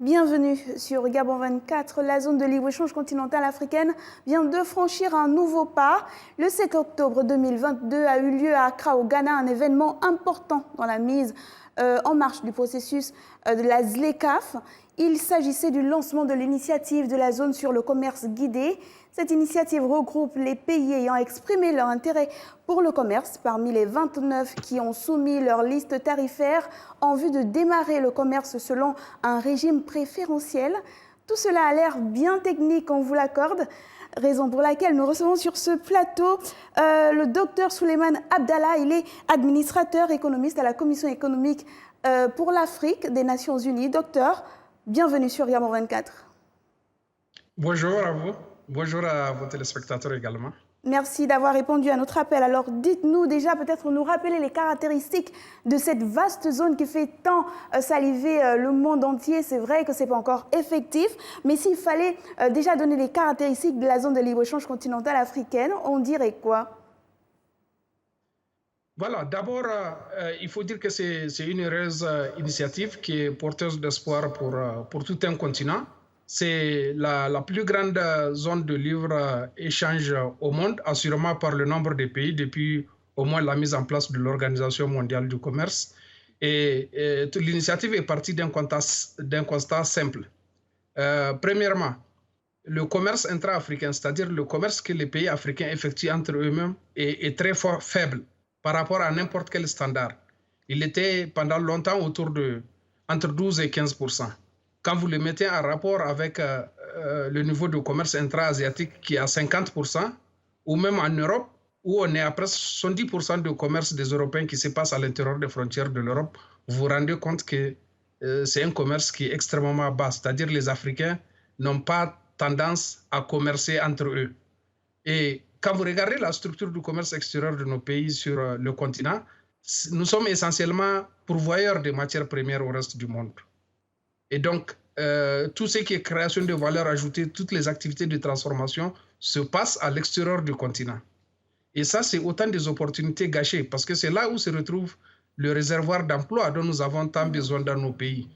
Bienvenue sur Gabon 24. La zone de libre-échange continentale africaine vient de franchir un nouveau pas. Le 7 octobre 2022 a eu lieu à Accra, au Ghana, un événement important dans la mise en marche du processus de la ZLECAf. Il s'agissait du lancement de l'initiative de la zone sur le commerce guidé. Cette initiative regroupe les pays ayant exprimé leur intérêt pour le commerce parmi les 29 qui ont soumis leur liste tarifaire en vue de démarrer le commerce selon un régime préférentiel. Tout cela a l'air bien technique, on vous l'accorde, raison pour laquelle nous recevons sur ce plateau le docteur Souleymane Abdallah. Il est administrateur économiste à la Commission économique pour l'Afrique des Nations Unies. Docteur, bienvenue sur Gabon 24. Bonjour à vous. Bonjour à vos téléspectateurs également. Merci d'avoir répondu à notre appel. Alors dites-nous déjà, peut-être nous rappeler les caractéristiques de cette vaste zone qui fait tant saliver le monde entier. C'est vrai que ce n'est pas encore effectif, mais s'il fallait déjà donner les caractéristiques de la zone de libre-échange continentale africaine, on dirait quoi? Voilà, d'abord, il faut dire que c'est une heureuse initiative qui est porteuse d'espoir pour tout un continent. C'est la plus grande zone de libre-échange au monde, assurément par le nombre de pays depuis au moins la mise en place de l'Organisation mondiale du commerce. Et l'initiative est partie d'un constat simple. Premièrement, le commerce intra-africain, c'est-à-dire le commerce que les pays africains effectuent entre eux-mêmes, est très faible par rapport à n'importe quel standard. Il était pendant longtemps entre 12 et 15%. Quand vous le mettez en rapport avec le niveau de commerce intra-asiatique qui est à 50%, ou même en Europe, où on est à presque 70% de commerce des Européens qui se passe à l'intérieur des frontières de l'Europe, vous vous rendez compte que c'est un commerce qui est extrêmement bas. C'est-à-dire que les Africains n'ont pas tendance à commercer entre eux. Et quand vous regardez la structure du commerce extérieur de nos pays sur le continent, nous sommes essentiellement pourvoyeurs de matières premières au reste du monde. Et donc, tout ce qui est création de valeur ajoutée, toutes les activités de transformation se passent à l'extérieur du continent. Et ça, c'est autant des opportunités gâchées, parce que c'est là où se retrouve le réservoir d'emploi dont nous avons tant besoin dans nos pays,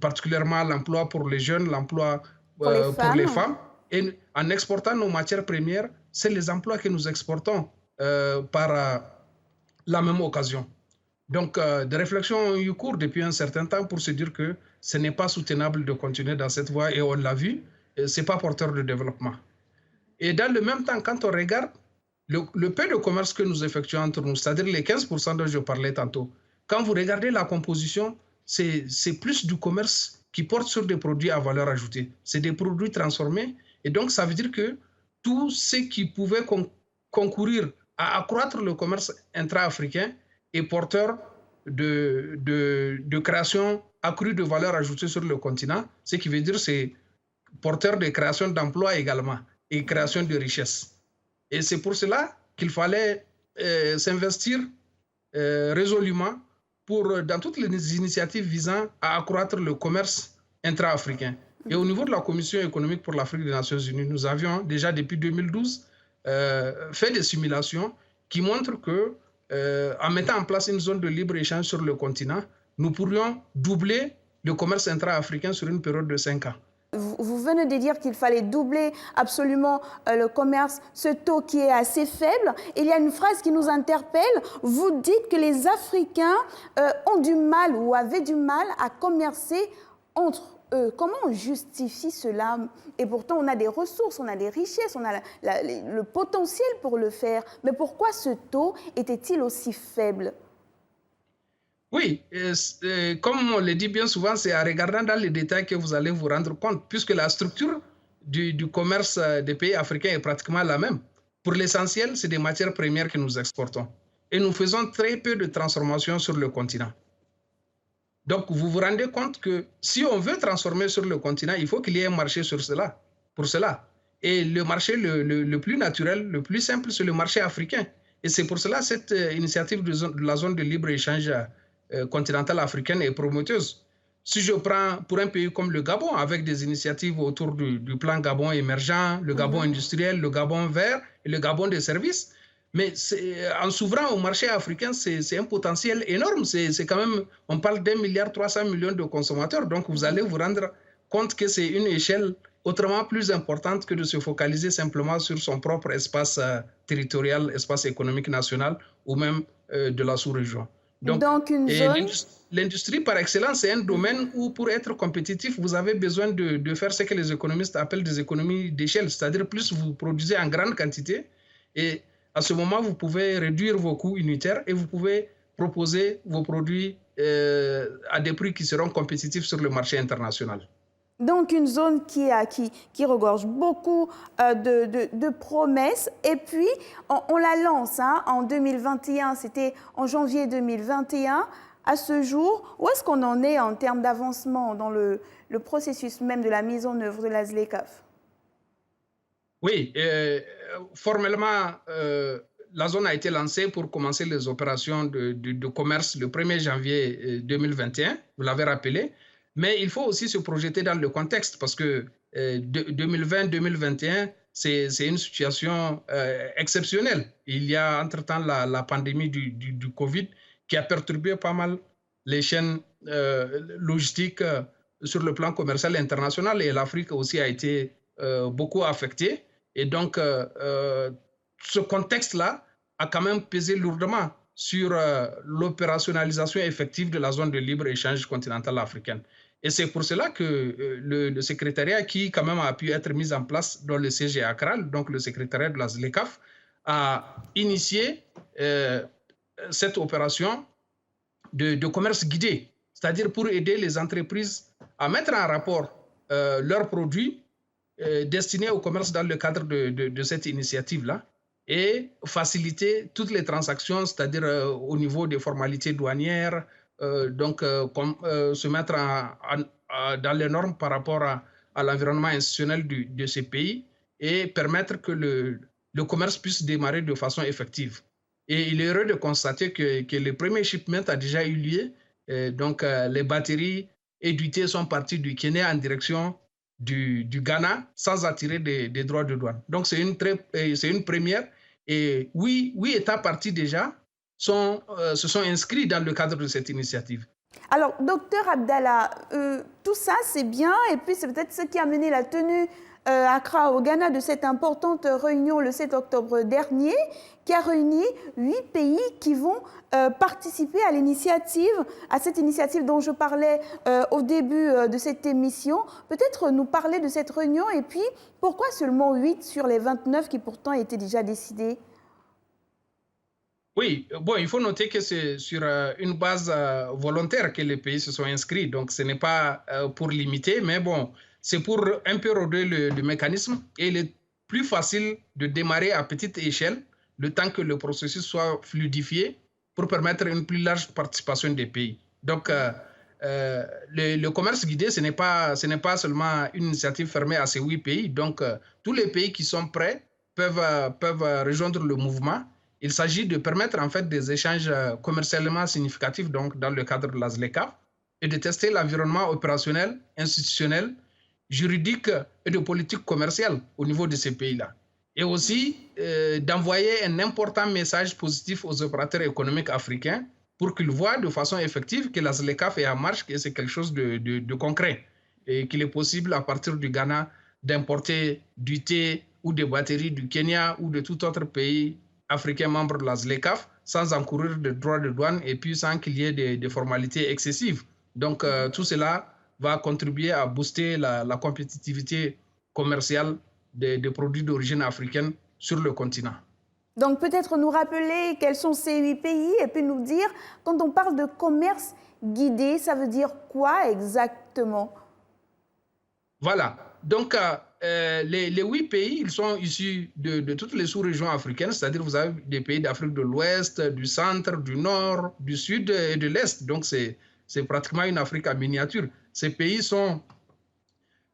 particulièrement l'emploi pour les jeunes, l'emploi pour les femmes. Et en exportant nos matières premières, c'est les emplois que nous exportons par la même occasion. Donc, des réflexions ont eu cours depuis un certain temps pour se dire que ce n'est pas soutenable de continuer dans cette voie, et on l'a vu, ce n'est pas porteur de développement. Et dans le même temps, quand on regarde le peu de commerce que nous effectuons entre nous, c'est-à-dire les 15% dont je parlais tantôt, quand vous regardez la composition, c'est plus du commerce qui porte sur des produits à valeur ajoutée. C'est des produits transformés, et donc ça veut dire que tout ce qui pouvait concourir à accroître le commerce intra-africain est porteur de création accrue de valeur ajoutée sur le continent, ce qui veut dire c'est porteur de création d'emplois également et création de richesses. Et c'est pour cela qu'il fallait s'investir résolument dans toutes les initiatives visant à accroître le commerce intra-africain. Et au niveau de la Commission économique pour l'Afrique des Nations Unies, nous avions déjà depuis 2012 fait des simulations qui montrent que en mettant en place une zone de libre-échange sur le continent, nous pourrions doubler le commerce intra-africain sur une période de 5 ans. Vous venez de dire qu'il fallait doubler absolument le commerce, ce taux qui est assez faible. Il y a une phrase qui nous interpelle. Vous dites que les Africains ont du mal ou avaient du mal à commercer entre eux. Comment on justifie cela? Et pourtant, on a des ressources, on a des richesses, on a le potentiel pour le faire. Mais pourquoi ce taux était-il aussi faible? Oui, comme on le dit bien souvent, c'est en regardant dans les détails que vous allez vous rendre compte, puisque la structure du commerce des pays africains est pratiquement la même. Pour l'essentiel, c'est des matières premières que nous exportons. Et nous faisons très peu de transformation sur le continent. Donc, vous vous rendez compte que si on veut transformer sur le continent, il faut qu'il y ait un marché pour cela. Et le marché le plus naturel, le plus simple, c'est le marché africain. Et c'est pour cela que cette initiative de la zone de libre-échange continentale africaine est prometteuse. Si je prends pour un pays comme le Gabon, avec des initiatives autour du plan Gabon émergent, le Gabon industriel, le Gabon vert et le Gabon des services, mais en s'ouvrant au marché africain, c'est un potentiel énorme. C'est quand même, on parle d'1,3 milliard de consommateurs, donc vous allez vous rendre compte que c'est une échelle autrement plus importante que de se focaliser simplement sur son propre espace territorial, espace économique national ou même de la sous-région. Donc une zone... L'industrie par excellence, c'est un domaine où pour être compétitif, vous avez besoin de faire ce que les économistes appellent des économies d'échelle, c'est-à-dire plus vous produisez en grande quantité et à ce moment, vous pouvez réduire vos coûts unitaires et vous pouvez proposer vos produits à des prix qui seront compétitifs sur le marché international. Donc une zone qui regorge beaucoup de promesses. Et puis, on la lance en 2021, c'était en janvier 2021. À ce jour, où est-ce qu'on en est en termes d'avancement dans le processus même de la mise en œuvre de la ZLECAf? Oui, formellement, la zone a été lancée pour commencer les opérations de commerce le 1er janvier 2021, vous l'avez rappelé. Mais il faut aussi se projeter dans le contexte parce que 2020-2021, c'est une situation exceptionnelle. Il y a entre-temps la pandémie du Covid qui a perturbé pas mal les chaînes logistiques sur le plan commercial international et l'Afrique aussi a été beaucoup affectée. Et donc, ce contexte-là a quand même pesé lourdement sur l'opérationnalisation effective de la zone de libre-échange continentale africaine. Et c'est pour cela que le secrétariat qui quand même a pu être mis en place dans le siège à Accra, donc le secrétariat de la ZLECAf, a initié cette opération de commerce guidé, c'est-à-dire pour aider les entreprises à mettre en rapport leurs produits destinés au commerce dans le cadre de cette initiative-là et faciliter toutes les transactions, c'est-à-dire au niveau des formalités douanières, se mettre dans les normes par rapport à l'environnement institutionnel de ces pays et permettre que le commerce puisse démarrer de façon effective. Et il est heureux de constater que le premier shipment a déjà eu lieu. Les batteries éditées sont parties du Kenya en direction du Ghana sans attirer des droits de douane. Donc c'est une première. Et 8 États partis déjà se sont inscrits dans le cadre de cette initiative. Alors, docteur Abdallah, tout ça c'est bien et puis c'est peut-être ce qui a mené la tenue à Accra au Ghana de cette importante réunion le 7 octobre dernier qui a réuni 8 pays qui vont participer à cette initiative dont je parlais au début de cette émission. Peut-être nous parler de cette réunion et puis pourquoi seulement 8 sur les 29 qui pourtant étaient déjà décidés? Oui, bon, il faut noter que c'est sur une base volontaire que les pays se sont inscrits. Donc, ce n'est pas pour limiter, mais bon, c'est pour un peu roder le mécanisme. Et il est plus facile de démarrer à petite échelle, le temps que le processus soit fluidifié pour permettre une plus large participation des pays. Donc, le commerce guidé, ce n'est pas seulement une initiative fermée à ces 8 pays. Donc, tous les pays qui sont prêts peuvent rejoindre le mouvement. Il s'agit de permettre en fait des échanges commercialement significatifs donc, dans le cadre de la ZLECAf et de tester l'environnement opérationnel, institutionnel, juridique et de politique commerciale au niveau de ces pays-là. Et aussi d'envoyer un important message positif aux opérateurs économiques africains pour qu'ils voient de façon effective que la ZLECAf est en marche, que c'est quelque chose de concret et qu'il est possible à partir du Ghana d'importer du thé ou des batteries du Kenya ou de tout autre pays africains membres de la ZLECAf sans encourir de droits de douane et puis sans qu'il y ait des formalités excessives. Donc, tout cela va contribuer à booster la compétitivité commerciale des produits d'origine africaine sur le continent. Donc, peut-être nous rappeler quels sont ces 8 pays et puis nous dire, quand on parle de commerce guidé, ça veut dire quoi exactement? Voilà. Donc, les 8 pays, ils sont issus de toutes les sous-régions africaines, c'est-à-dire vous avez des pays d'Afrique de l'Ouest, du centre, du nord, du sud et de l'Est. Donc, c'est pratiquement une Afrique en miniature. Ces pays sont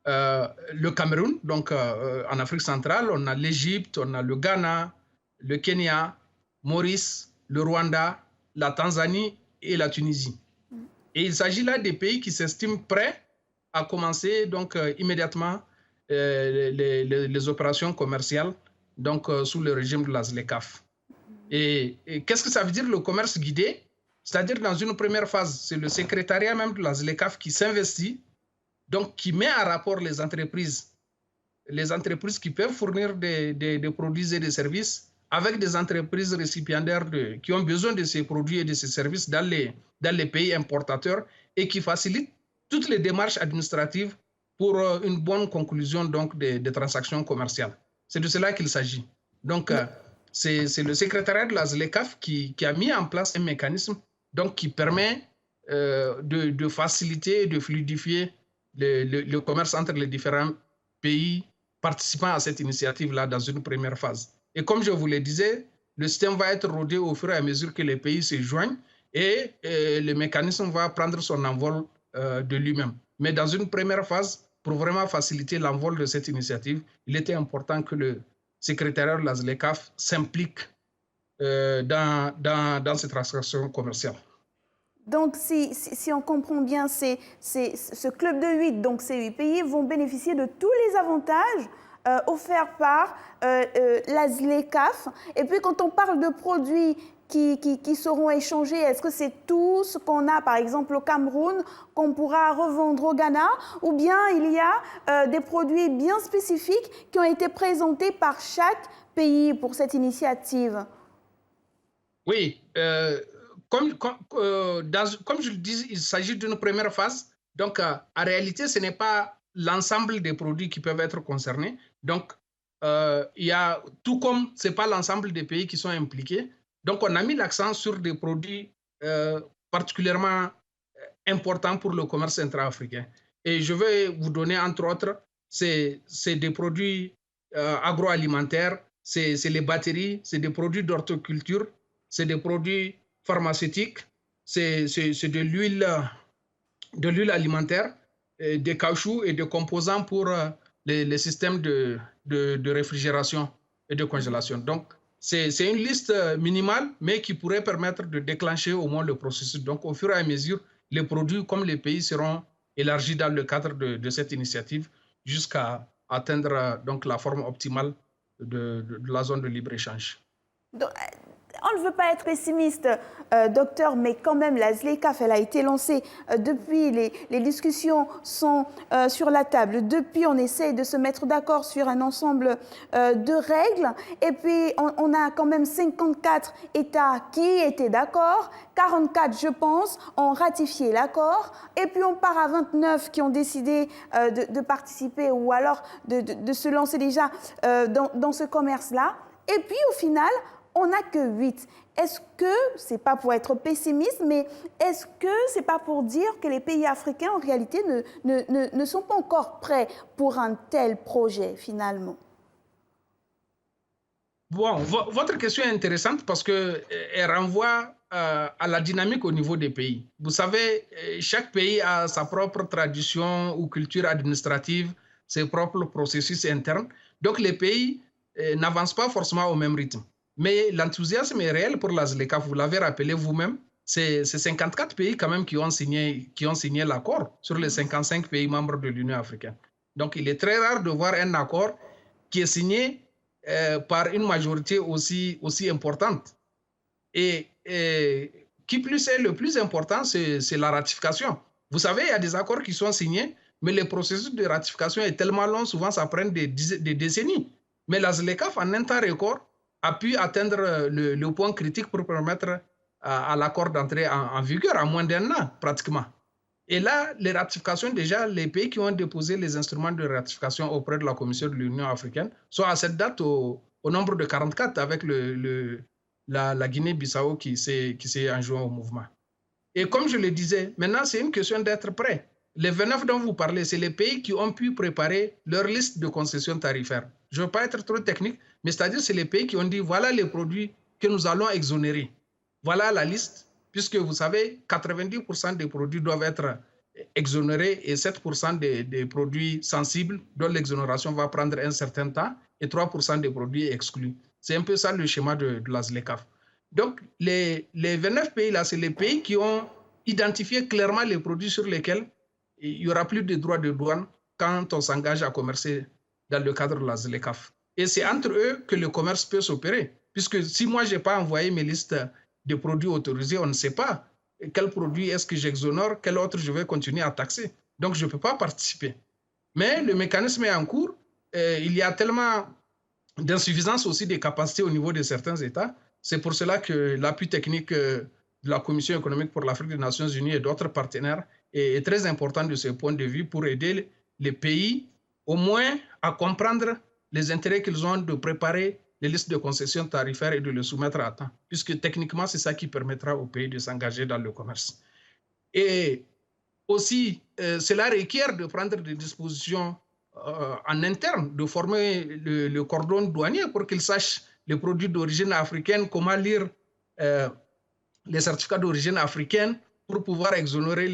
le Cameroun, donc en Afrique centrale, on a l'Égypte, on a le Ghana, le Kenya, Maurice, le Rwanda, la Tanzanie et la Tunisie. Et il s'agit là des pays qui s'estiment prêts à commencer donc immédiatement les opérations commerciales donc sous le régime de la ZLECAf. Et qu'est-ce que ça veut dire le commerce guidé? C'est-à-dire dans une première phase, c'est le secrétariat même de la ZLECAf qui s'investit donc qui met en rapport les entreprises qui peuvent fournir des produits et des services avec des entreprises récipiendaires qui ont besoin de ces produits et de ces services dans les pays importateurs et qui facilitent toutes les démarches administratives pour une bonne conclusion donc des transactions commerciales. C'est de cela qu'il s'agit. Donc, c'est le secrétariat de la ZLECAf qui a mis en place un mécanisme donc, qui permet de faciliter et de fluidifier le commerce entre les différents pays participant à cette initiative-là dans une première phase. Et comme je vous le disais, le système va être rodé au fur et à mesure que les pays se joignent et le mécanisme va prendre son envol de lui-même. Mais dans une première phase, pour vraiment faciliter l'envol de cette initiative, il était important que le secrétariat de la ZLECAf s'implique dans ces transactions commerciales. Donc, si on comprend bien, ce club de 8, donc ces 8 pays, vont bénéficier de tous les avantages offerts par la ZLECAf. Et puis, quand on parle de produits qui seront échangés, est-ce que c'est tout ce qu'on a, par exemple, au Cameroun, qu'on pourra revendre au Ghana, ou bien il y a des produits bien spécifiques qui ont été présentés par chaque pays pour cette initiative? Oui, comme je le dis, il s'agit d'une première phase. Donc, en réalité, ce n'est pas l'ensemble des produits qui peuvent être concernés. Donc, il y a, tout comme ce n'est pas l'ensemble des pays qui sont impliqués. Donc, on a mis l'accent sur des produits particulièrement importants pour le commerce intra-africain. Et je vais vous donner, entre autres, c'est des produits agroalimentaires, c'est les batteries, c'est des produits d'horticulture, c'est des produits pharmaceutiques, c'est de l'huile alimentaire, des caoutchoucs et des composants pour les systèmes de réfrigération et de congélation. Donc, c'est une liste minimale, mais qui pourrait permettre de déclencher au moins le processus. Donc, au fur et à mesure, les produits comme les pays seront élargis dans le cadre de cette initiative jusqu'à atteindre donc, la forme optimale de la zone de libre-échange. On ne veut pas être pessimiste, docteur, mais quand même, la ZLECAf, elle a été lancée depuis, les discussions sont sur la table. Depuis, on essaye de se mettre d'accord sur un ensemble de règles. Et puis, on a quand même 54 États qui étaient d'accord. 44, je pense, ont ratifié l'accord. Et puis, on part à 29 qui ont décidé de participer ou alors de se lancer déjà dans ce commerce-là. Et puis, au final, on n'a que 8. Est-ce que, c'est pas pour être pessimiste, mais est-ce que c'est pas pour dire que les pays africains, en réalité, ne sont pas encore prêts pour un tel projet, finalement? Bon, votre question est intéressante parce qu'elle renvoie à la dynamique au niveau des pays. Vous savez, chaque pays a sa propre tradition ou culture administrative, ses propres processus internes. Donc, les pays n'avancent pas forcément au même rythme. Mais l'enthousiasme est réel pour la ZLECAf. Vous l'avez rappelé vous-même, c'est 54 pays quand même qui ont signé l'accord sur les 55 pays membres de l'Union africaine. Donc, il est très rare de voir un accord qui est signé par une majorité aussi importante. Et qui plus est, le plus important, c'est la ratification. Vous savez, il y a des accords qui sont signés, mais le processus de ratification est tellement long, souvent ça prend des décennies. Mais la ZLECAf, en un temps record, a pu atteindre le point critique pour permettre à l'accord d'entrer en vigueur en moins d'un an, pratiquement. Et là, les ratifications, déjà, les pays qui ont déposé les instruments de ratification auprès de la Commission de l'Union africaine sont à cette date au nombre de 44 avec la Guinée-Bissau qui s'est enjoint au mouvement. Et comme je le disais, maintenant, c'est une question d'être prêt. Les 29 dont vous parlez, c'est les pays qui ont pu préparer leur liste de concessions tarifaires. Je ne veux pas être trop technique, mais c'est-à-dire c'est les pays qui ont dit voilà les produits que nous allons exonérer. Voilà la liste, puisque vous savez, 90% des produits doivent être exonérés et 7% des produits sensibles dont l'exonération va prendre un certain temps et 3% des produits exclus. C'est un peu ça le schéma de la ZLECAf. Donc, les 29 pays-là, c'est les pays qui ont identifié clairement les produits sur lesquels il n'y aura plus de droits de douane quand on s'engage à commercer dans le cadre de la ZLECAf. Et c'est entre eux que le commerce peut s'opérer. Puisque si moi, je n'ai pas envoyé mes listes de produits autorisés, on ne sait pas quel produit est-ce que j'exonère, quel autre je vais continuer à taxer. Donc, je ne peux pas participer. Mais le mécanisme est en cours. Il y a tellement d'insuffisance aussi des capacités au niveau de certains États. C'est pour cela que l'appui technique de la Commission économique pour l'Afrique des Nations Unies et d'autres partenaires est très important de ce point de vue pour aider les pays au moins à comprendre les intérêts qu'ils ont de préparer les listes de concessions tarifaires et de les soumettre à temps, puisque techniquement, c'est ça qui permettra aux pays de s'engager dans le commerce. Et aussi, cela requiert de prendre des dispositions en interne, de former le cordon douanier pour qu'ils sachent les produits d'origine africaine, comment lire les certificats d'origine africaine pour pouvoir exonérer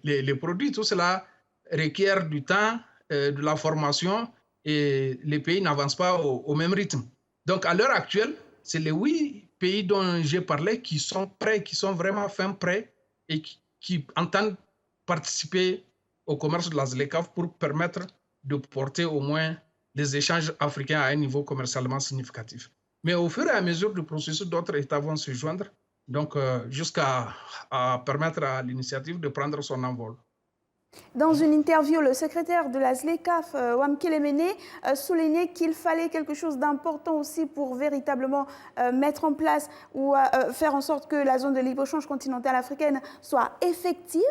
les produits. Tout cela requiert du temps, de la formation, et les pays n'avancent pas au même rythme. Donc, à l'heure actuelle, c'est les 8 pays dont j'ai parlé qui sont prêts, qui sont vraiment fin prêts et qui entendent participer au commerce de la ZLECAf pour permettre de porter au moins les échanges africains à un niveau commercialement significatif. Mais au fur et à mesure du processus, d'autres États vont se joindre, donc jusqu'à permettre à l'initiative de prendre son envol. Dans une interview, le secrétaire de la ZLECAf, Wamkele Mene, soulignait qu'il fallait quelque chose d'important aussi pour véritablement mettre en place ou faire en sorte que la zone de libre-échange continentale africaine soit effective.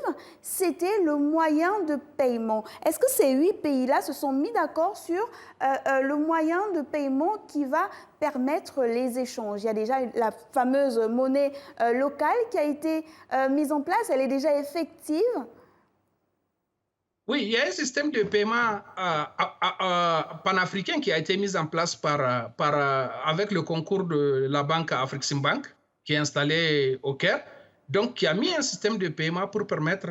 C'était le moyen de paiement. Est-ce que ces 8 pays-là se sont mis d'accord sur le moyen de paiement qui va permettre les échanges? Il y a déjà la fameuse monnaie locale qui a été mise en place. Elle est déjà effective? Oui, il y a un système de paiement panafricain qui a été mis en place avec le concours de la banque Afreximbank, qui est installée au Caire, donc qui a mis un système de paiement pour permettre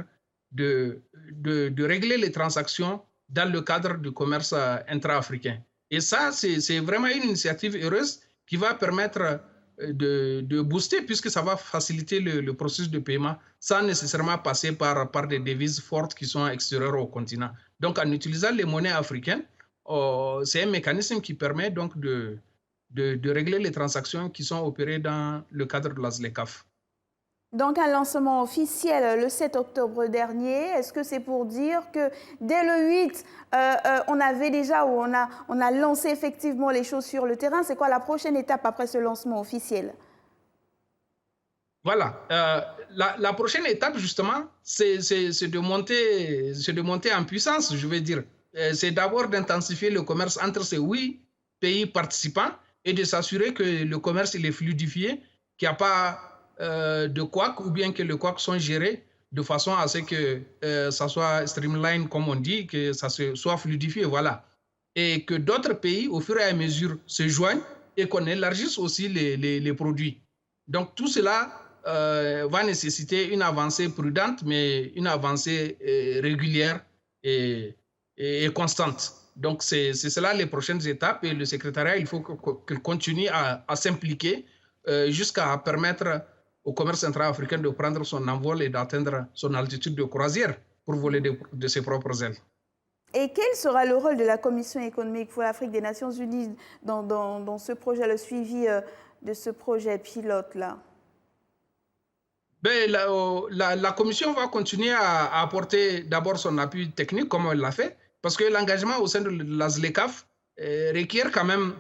de régler les transactions dans le cadre du commerce intra-africain. Et ça, c'est vraiment une initiative heureuse qui va permettre de booster, puisque ça va faciliter le processus de paiement sans nécessairement passer par des devises fortes qui sont extérieures au continent. Donc, en utilisant les monnaies africaines, c'est un mécanisme qui permet donc de régler les transactions qui sont opérées dans le cadre de la ZLECAf. Donc, un lancement officiel le 7 octobre dernier. Est-ce que c'est pour dire que dès le 8, on avait déjà, ou on a lancé effectivement les choses sur le terrain? C'est quoi la prochaine étape après ce lancement officiel? Voilà. La prochaine étape, justement, c'est de monter en puissance, je veux dire. C'est d'abord d'intensifier le commerce entre ces 8 pays participants et de s'assurer que le commerce il est fluidifié, qu'il n'y a pas de couacs, ou bien que les couacs sont gérés de façon à ce que ça soit streamline, comme on dit, que ça soit fluidifié, voilà. Et que d'autres pays, au fur et à mesure, se joignent et qu'on élargisse aussi les produits. Donc tout cela va nécessiter une avancée prudente, mais une avancée régulière et constante. Donc c'est cela les prochaines étapes, et le secrétariat, il faut qu'il continue à s'impliquer jusqu'à permettre au commerce intra-africain de prendre son envol et d'atteindre son altitude de croisière pour voler de ses propres ailes. Et quel sera le rôle de la Commission économique pour l'Afrique des Nations Unies dans ce projet, le suivi de ce projet pilote-là? Ben, la Commission va continuer à apporter d'abord son appui technique, comme elle l'a fait, parce que l'engagement au sein de la ZLECAf requiert quand même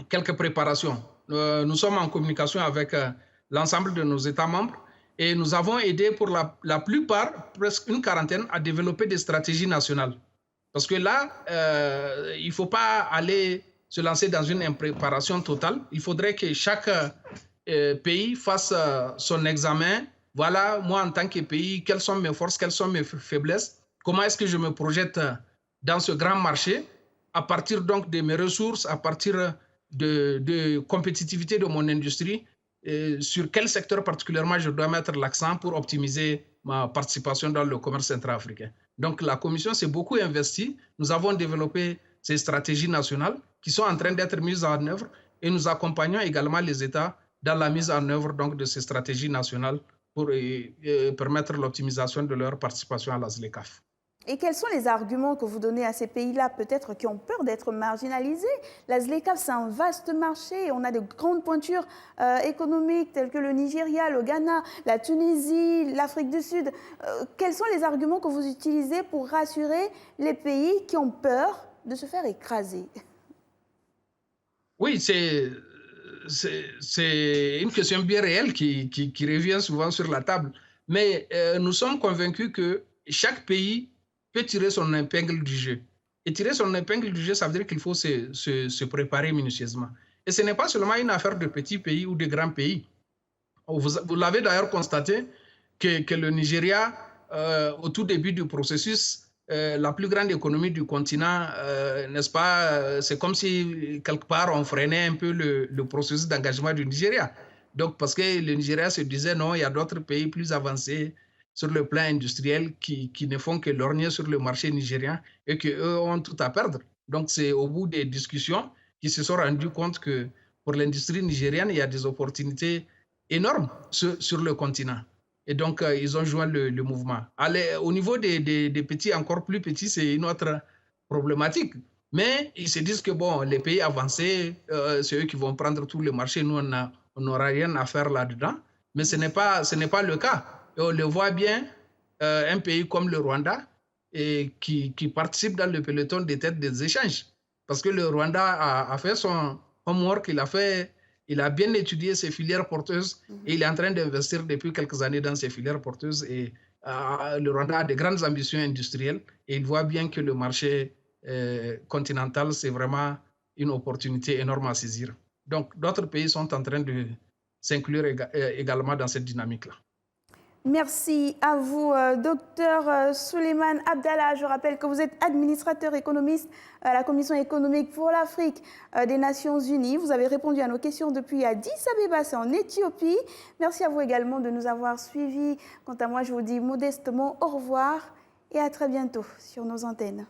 quelques préparations. Nous sommes en communication avec l'ensemble de nos États membres et nous avons aidé pour la plupart, presque une quarantaine, à développer des stratégies nationales. Parce que là, il ne faut pas aller se lancer dans une impréparation totale. Il faudrait que chaque pays fasse son examen. Voilà, moi en tant que pays, quelles sont mes forces, quelles sont mes faiblesses, comment est-ce que je me projette dans ce grand marché, à partir donc de mes ressources, à partir de compétitivité de mon industrie, sur quel secteur particulièrement je dois mettre l'accent pour optimiser ma participation dans le commerce intra-africain. Donc la Commission s'est beaucoup investie. Nous avons développé ces stratégies nationales qui sont en train d'être mises en œuvre, et nous accompagnons également les États dans la mise en œuvre donc, de ces stratégies nationales pour permettre l'optimisation de leur participation à la ZLECAf. Et quels sont les arguments que vous donnez à ces pays-là, peut-être qui ont peur d'être marginalisés? La ZLECAf, c'est un vaste marché. On a de grandes pointures économiques telles que le Nigeria, le Ghana, la Tunisie, l'Afrique du Sud. Quels sont les arguments que vous utilisez pour rassurer les pays qui ont peur de se faire écraser? Oui, c'est une question bien réelle qui revient souvent sur la table. Mais nous sommes convaincus que chaque pays peut tirer son épingle du jeu. Et tirer son épingle du jeu, ça veut dire qu'il faut se préparer minutieusement. Et ce n'est pas seulement une affaire de petits pays ou de grands pays. Vous l'avez d'ailleurs constaté que le Nigeria, au tout début du processus, la plus grande économie du continent, n'est-ce pas, c'est comme si quelque part on freinait un peu le processus d'engagement du Nigeria. Donc, parce que le Nigeria se disait non, il y a d'autres pays plus avancés sur le plan industriel qui ne font que lorgner sur le marché nigérien et qu'eux ont tout à perdre. Donc, c'est au bout des discussions qu'ils se sont rendus compte que pour l'industrie nigérienne, il y a des opportunités énormes sur le continent. Et donc, ils ont joint le mouvement. Au niveau des petits, encore plus petits, c'est une autre problématique. Mais ils se disent que bon, les pays avancés, c'est eux qui vont prendre tout le marché. Nous, on n'aura rien à faire là-dedans. Mais ce n'est pas le cas. Et on le voit bien, un pays comme le Rwanda, qui participe dans le peloton des têtes des échanges. Parce que le Rwanda a fait son homework, il a bien étudié ses filières porteuses et il est en train d'investir depuis quelques années dans ces filières porteuses. Et le Rwanda a de grandes ambitions industrielles et il voit bien que le marché continental, c'est vraiment une opportunité énorme à saisir. Donc, d'autres pays sont en train de s'inclure également dans cette dynamique-là. Merci à vous, docteur Souleymane Abdallah. Je rappelle que vous êtes administrateur économiste à la Commission économique pour l'Afrique des Nations Unies. Vous avez répondu à nos questions depuis Addis Abeba, c'est en Éthiopie. Merci à vous également de nous avoir suivis. Quant à moi, je vous dis modestement au revoir et à très bientôt sur nos antennes.